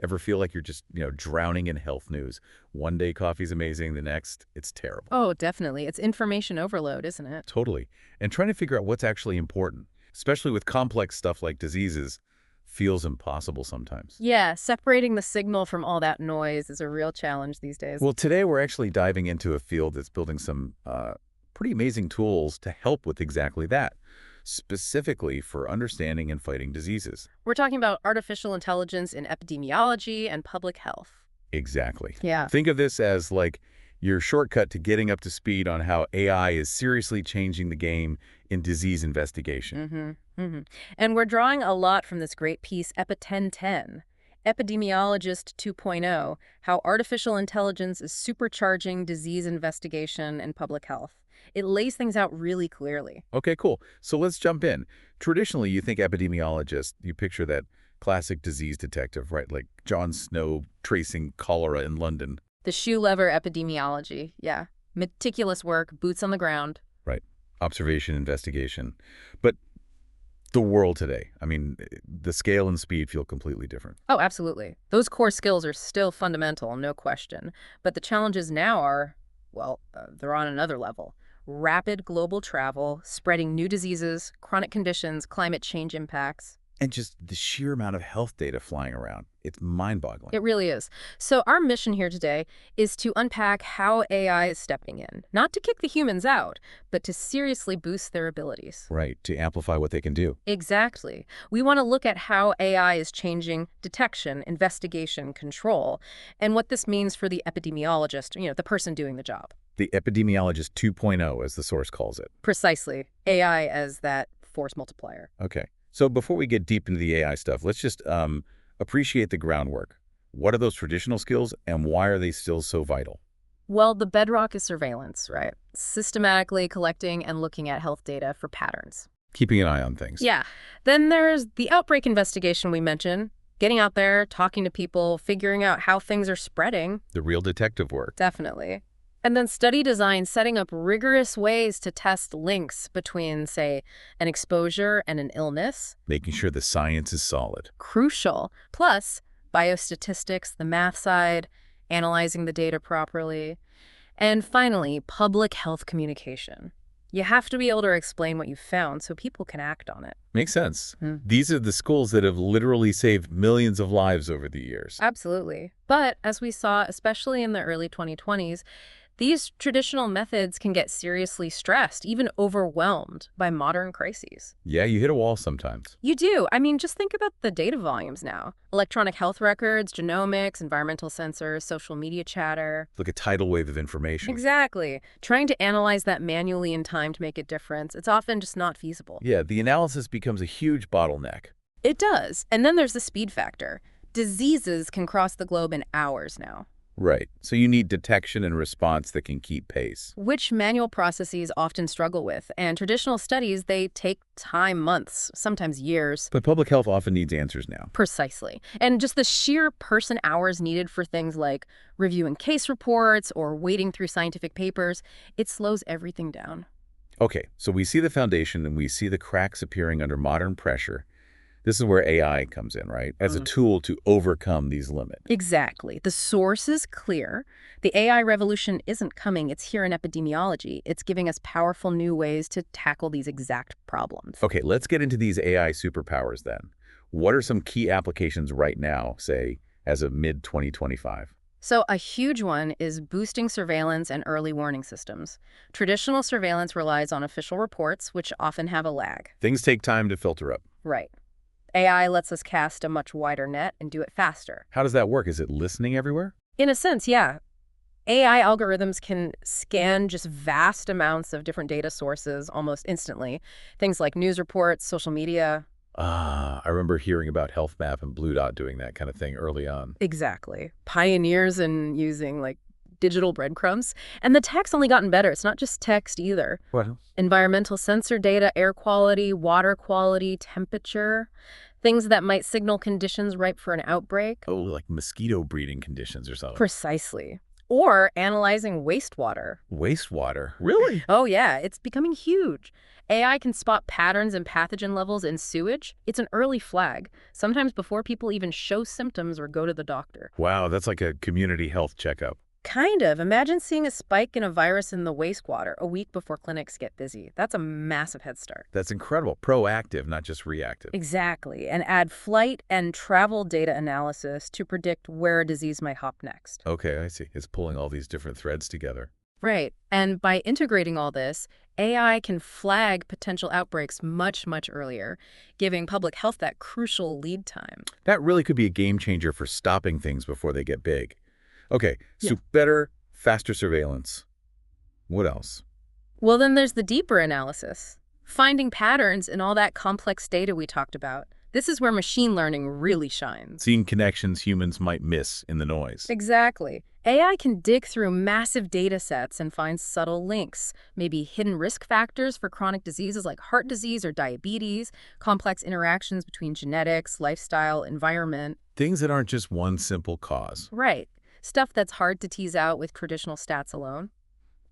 Ever feel like you're just, drowning in health news? One day coffee's amazing, the next, it's terrible. Oh, definitely. It's information overload, isn't it? Totally. And trying to figure out what's actually important, especially with complex stuff like diseases, feels impossible sometimes. Yeah, separating the signal from all that noise is a real challenge these days. Well, today we're actually diving into a field that's building some pretty amazing tools to help with exactly that, specifically for understanding and fighting diseases. We're talking about artificial intelligence in epidemiology and public health. Exactly. Yeah. Think of this as like your shortcut to getting up to speed on how AI is seriously changing the game in disease investigation. And we're drawing a lot from this great piece, Epi010, Epidemiologist 2.0, How Artificial Intelligence is Supercharging Disease Investigation and Public Health. It lays things out really clearly. Okay, cool. So let's jump in. Traditionally, you think epidemiologist, you picture that classic disease detective, right? Like Jon Snow tracing cholera in London. The shoe lever epidemiology, yeah. Meticulous work, boots on the ground. Right. Observation, investigation. But the world today, I mean, the scale and speed feel completely different. Oh, absolutely. Those core skills are still fundamental, no question. But the challenges now are, well, they're on another level. Rapid global travel, spreading new diseases, chronic conditions, climate change impacts. And just the sheer amount of health data flying around, it's mind-boggling. It really is. So our mission here today is to unpack how AI is stepping in, not to kick the humans out, but to seriously boost their abilities. Right, to amplify what they can do. Exactly. We want to look at how AI is changing detection, investigation, control, and what this means for the epidemiologist, the person doing the job. The Epidemiologist 2.0, as the source calls it. Precisely. AI as that force multiplier. Okay. So before we get deep into the AI stuff, let's just appreciate the groundwork. What are those traditional skills and why are they still so vital? Well, the bedrock is surveillance, right? Systematically collecting and looking at health data for patterns. Keeping an eye on things. Yeah. Then there's the outbreak investigation we mentioned. Getting out there, talking to people, figuring out how things are spreading. The real detective work. Definitely. And then study design, setting up rigorous ways to test links between, say, an exposure and an illness. Making sure the science is solid. Crucial. Plus, biostatistics, the math side, analyzing the data properly. And finally, public health communication. You have to be able to explain what you found so people can act on it. Makes sense. These are the skills that have literally saved millions of lives over the years. Absolutely. But as we saw, especially in the early 2020s, these traditional methods can get seriously stressed, even overwhelmed by modern crises. Yeah, you hit a wall sometimes. You do. I mean, just think about the data volumes now. Electronic health records, genomics, environmental sensors, social media chatter. Like a tidal wave of information. Exactly. Trying to analyze that manually in time to make a difference, it's often just not feasible. Yeah, the analysis becomes a huge bottleneck. It does. And then there's the speed factor. Diseases can cross the globe in hours now. Right. So you need detection and response that can keep pace. Which manual processes often struggle with. And traditional studies, they take time, months, sometimes years. But public health often needs answers now. Precisely. And just the sheer person hours needed for things like reviewing case reports or wading through scientific papers, it slows everything down. Okay, so we see the foundation and we see the cracks appearing under modern pressure. This is where AI comes in, right? As a tool to overcome these limits. Exactly. The source is clear. The AI revolution isn't coming. It's here in epidemiology. It's giving us powerful new ways to tackle these exact problems. Okay, let's get into these AI superpowers then. What are some key applications right now, say, as of mid-2025? So a huge one is boosting surveillance and early warning systems. Traditional surveillance relies on official reports, which often have a lag. Things take time to filter up. Right. AI lets us cast a much wider net and do it faster. How does that work? Is it listening everywhere? In a sense, yeah. AI algorithms can scan just vast amounts of different data sources almost instantly. Things like news reports, social media. I remember hearing about Health Map and Blue Dot doing that kind of thing early on. Exactly. Pioneers in using digital breadcrumbs. And the tech's only gotten better. It's not just text either. What? Environmental sensor data, air quality, water quality, temperature, things that might signal conditions ripe for an outbreak. Oh, like mosquito breeding conditions or something. Precisely. Or analyzing wastewater. Wastewater? Really? Oh yeah, it's becoming huge. AI can spot patterns and pathogen levels in sewage. It's an early flag, sometimes before people even show symptoms or go to the doctor. Wow, that's like a community health checkup. Kind of. Imagine seeing a spike in a virus in the wastewater a week before clinics get busy. That's a massive head start. That's incredible. Proactive, not just reactive. Exactly. And add flight and travel data analysis to predict where a disease might hop next. Okay, I see. It's pulling all these different threads together. Right. And by integrating all this, AI can flag potential outbreaks much, much earlier, giving public health that crucial lead time. That really could be a game changer for stopping things before they get big. Okay, Yeah. so better, faster surveillance. What else? Well, then there's the deeper analysis, finding patterns in all that complex data we talked about. This is where machine learning really shines. Seeing connections humans might miss in the noise. Exactly. AI can dig through massive data sets and find subtle links, maybe hidden risk factors for chronic diseases like heart disease or diabetes, complex interactions between genetics, lifestyle, environment. Things that aren't just one simple cause. Right. Stuff that's hard to tease out with traditional stats alone.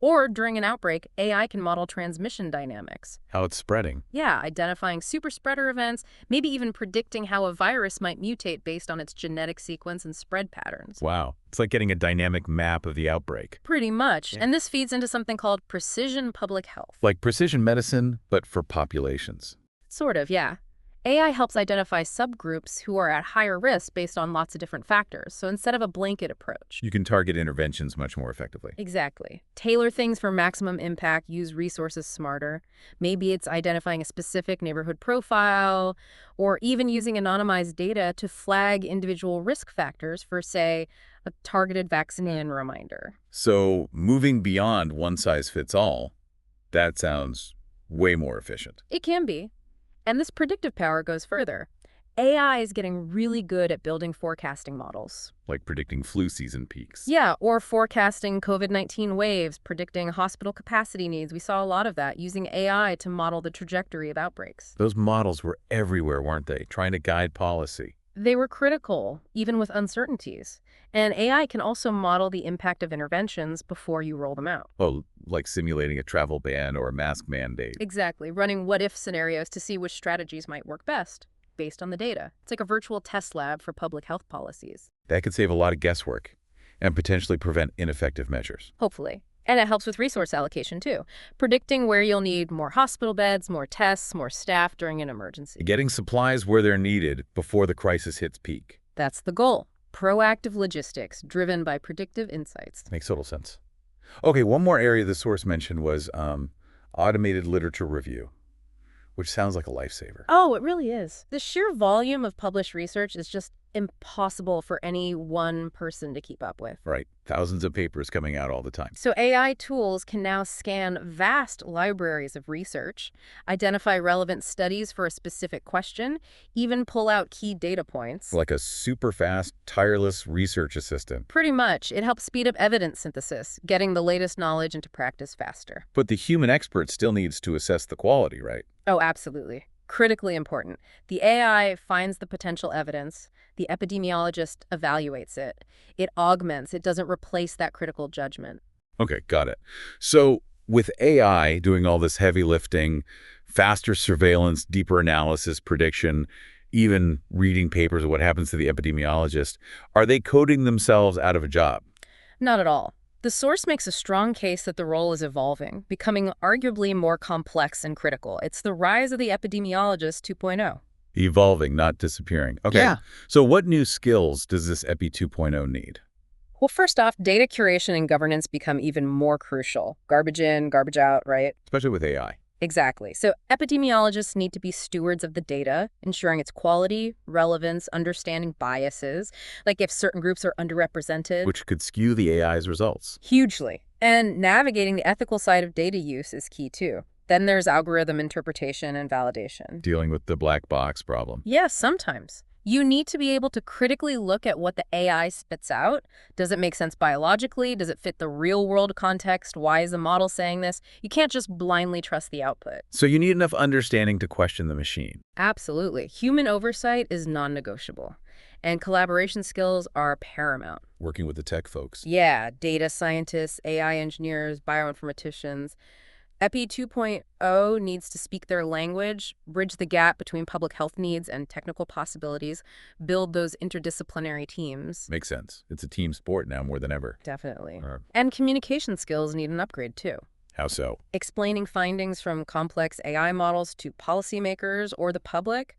Or during an outbreak, AI can model transmission dynamics. How it's spreading. Yeah, identifying super spreader events, maybe even predicting how a virus might mutate based on its genetic sequence and spread patterns. Wow. It's like getting a dynamic map of the outbreak. Pretty much. And this feeds into something called precision public health. Like precision medicine, but for populations. Sort of, yeah. AI helps identify subgroups who are at higher risk based on lots of different factors, so instead of a blanket approach. You can target interventions much more effectively. Exactly. Tailor things for maximum impact, use resources smarter. Maybe it's identifying a specific neighborhood profile, or even using anonymized data to flag individual risk factors for, say, a targeted vaccine reminder. So moving beyond one size fits all, that sounds way more efficient. It can be. And this predictive power goes further. AI is getting really good at building forecasting models. Like predicting flu season peaks. Yeah, or forecasting COVID-19 waves, predicting hospital capacity needs. We saw a lot of that using AI to model the trajectory of outbreaks. Those models were everywhere, weren't they? Trying to guide policy. They were critical, even with uncertainties. And AI can also model the impact of interventions before you roll them out. Oh, like simulating a travel ban or a mask mandate. Exactly, running what-if scenarios to see which strategies might work best, based on the data. It's like a virtual test lab for public health policies. That could save a lot of guesswork and potentially prevent ineffective measures. Hopefully. And it helps with resource allocation, too. Predicting where you'll need more hospital beds, more tests, more staff during an emergency. Getting supplies where they're needed before the crisis hits peak. That's the goal. Proactive logistics driven by predictive insights. Makes total sense. Okay, one more area the source mentioned was automated literature review, which sounds like a lifesaver. Oh, it really is. The sheer volume of published research is just impossible for any one person to keep up with. Right. Thousands of papers coming out all the time. So AI tools can now scan vast libraries of research, identify relevant studies for a specific question, even pull out key data points. Like a super fast, tireless research assistant. Pretty much. It helps speed up evidence synthesis, getting the latest knowledge into practice faster. But the human expert still needs to assess the quality, right? Oh, absolutely. Critically important. The AI finds the potential evidence. The epidemiologist evaluates it. It augments. It doesn't replace that critical judgment. Okay, got it. So with AI doing all this heavy lifting, faster surveillance, deeper analysis, prediction, even reading papers of what happens to the epidemiologist, are they coding themselves out of a job? Not at all. The source makes a strong case that the role is evolving, becoming arguably more complex and critical. It's the rise of the epidemiologist 2.0. Evolving, not disappearing. Okay. Yeah. So what new skills does this Epi 2.0 need? Well, first off, data curation and governance become even more crucial. Garbage in, garbage out, right? Especially with AI. Exactly. So epidemiologists need to be stewards of the data, ensuring its quality, relevance, understanding biases, like if certain groups are underrepresented. Which could skew the AI's results. Hugely. And navigating the ethical side of data use is key, too. Then there's algorithm interpretation and validation. Dealing with the black box problem. Yes, sometimes. You need to be able to critically look at what the AI spits out. Does it make sense biologically? Does it fit the real-world context? Why is the model saying this? You can't just blindly trust the output. So you need enough understanding to question the machine. Absolutely. Human oversight is non-negotiable. And collaboration skills are paramount. Working with the tech folks. Yeah, data scientists, AI engineers, bioinformaticians. Epi 2.0 needs to speak their language, bridge the gap between public health needs and technical possibilities, build those interdisciplinary teams. Makes sense. It's a team sport now more than ever. Definitely. Uh, And communication skills need an upgrade, too. How so? Explaining findings from complex AI models to policymakers or the public,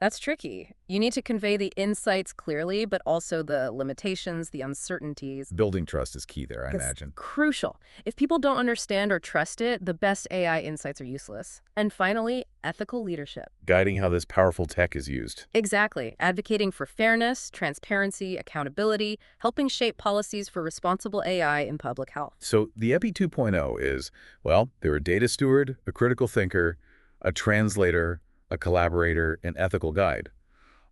that's tricky. You need to convey the insights clearly, but also the limitations, the uncertainties. Building trust is key there, I It's imagine. crucial. If people don't understand or trust it, the best AI insights are useless. And finally, ethical leadership. Guiding how this powerful tech is used. Exactly. Advocating for fairness, transparency, accountability, helping shape policies for responsible AI in public health. So the Epi 2.0 is, well, they're a data steward, a critical thinker, a translator, a collaborator, an ethical guide,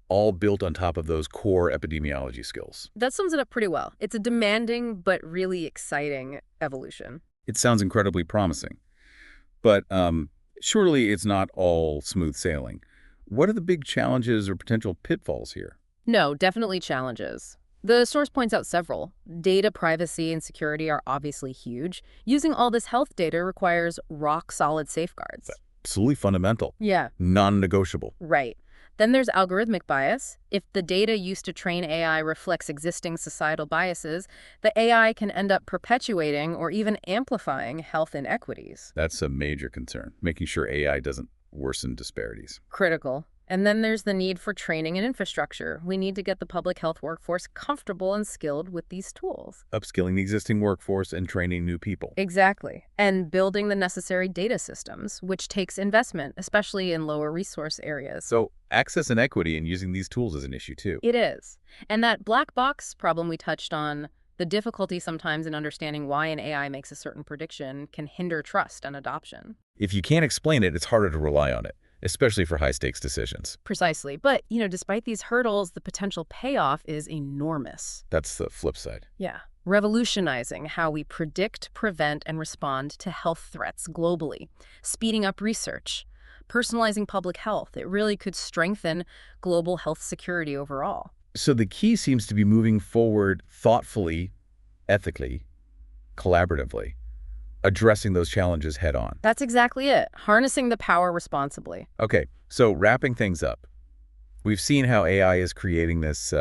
all built on top of those core epidemiology skills. That sums it up pretty well. It's a demanding but really exciting evolution. It sounds incredibly promising. But surely it's not all smooth sailing. What are the big challenges or potential pitfalls here? No, definitely challenges. The source points out several. Data privacy and security are obviously huge. Using all this health data requires rock-solid safeguards. Absolutely fundamental. Yeah, Non-negotiable. right. Then there's algorithmic bias. If the data used to train AI reflects existing societal biases, the AI can end up perpetuating or even amplifying health inequities. That's a major concern, making sure AI doesn't worsen disparities. Critical. And then there's the need for training and infrastructure. We need to get the public health workforce comfortable and skilled with these tools. Upskilling the existing workforce and training new people. Exactly. And building the necessary data systems, which takes investment, especially in lower resource areas. So access and equity in using these tools is an issue too. It is. And that black box problem we touched on, the difficulty sometimes in understanding why an AI makes a certain prediction, can hinder trust and adoption. If you can't explain it, it's harder to rely on it, especially for high-stakes decisions. Precisely. But, despite these hurdles, the potential payoff is enormous. That's the flip side. Yeah. Revolutionizing how we predict, prevent, and respond to health threats globally. Speeding up research. Personalizing public health. It really could strengthen global health security overall. So the key seems to be moving forward thoughtfully, ethically, collaboratively, addressing those challenges head on. That's exactly it. Harnessing the power responsibly. Okay, so wrapping things up, we've seen how AI is creating this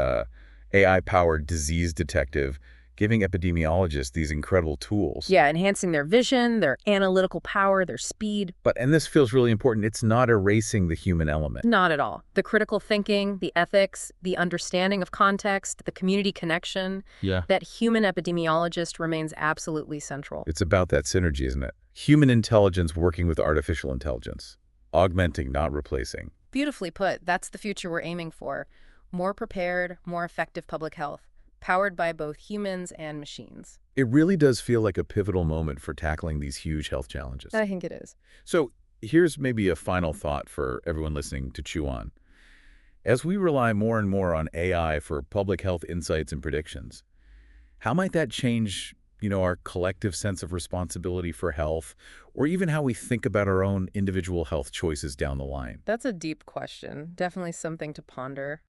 AI-powered disease detective, giving epidemiologists these incredible tools. Yeah, enhancing their vision, their analytical power, their speed. And this feels really important, it's not erasing the human element. Not at all. The critical thinking, the ethics, the understanding of context, the community connection. Yeah. That human epidemiologist remains absolutely central. It's about that synergy, isn't it? Human intelligence working with artificial intelligence. Augmenting, not replacing. Beautifully put. That's the future we're aiming for. More prepared, more effective public health, powered by both humans and machines. It really does feel like a pivotal moment for tackling these huge health challenges. I think it is. So here's maybe a final thought for everyone listening to chew on. As we rely more and more on AI for public health insights and predictions, how might that change, our collective sense of responsibility for health, or even how we think about our own individual health choices down the line? That's a deep question. Definitely something to ponder.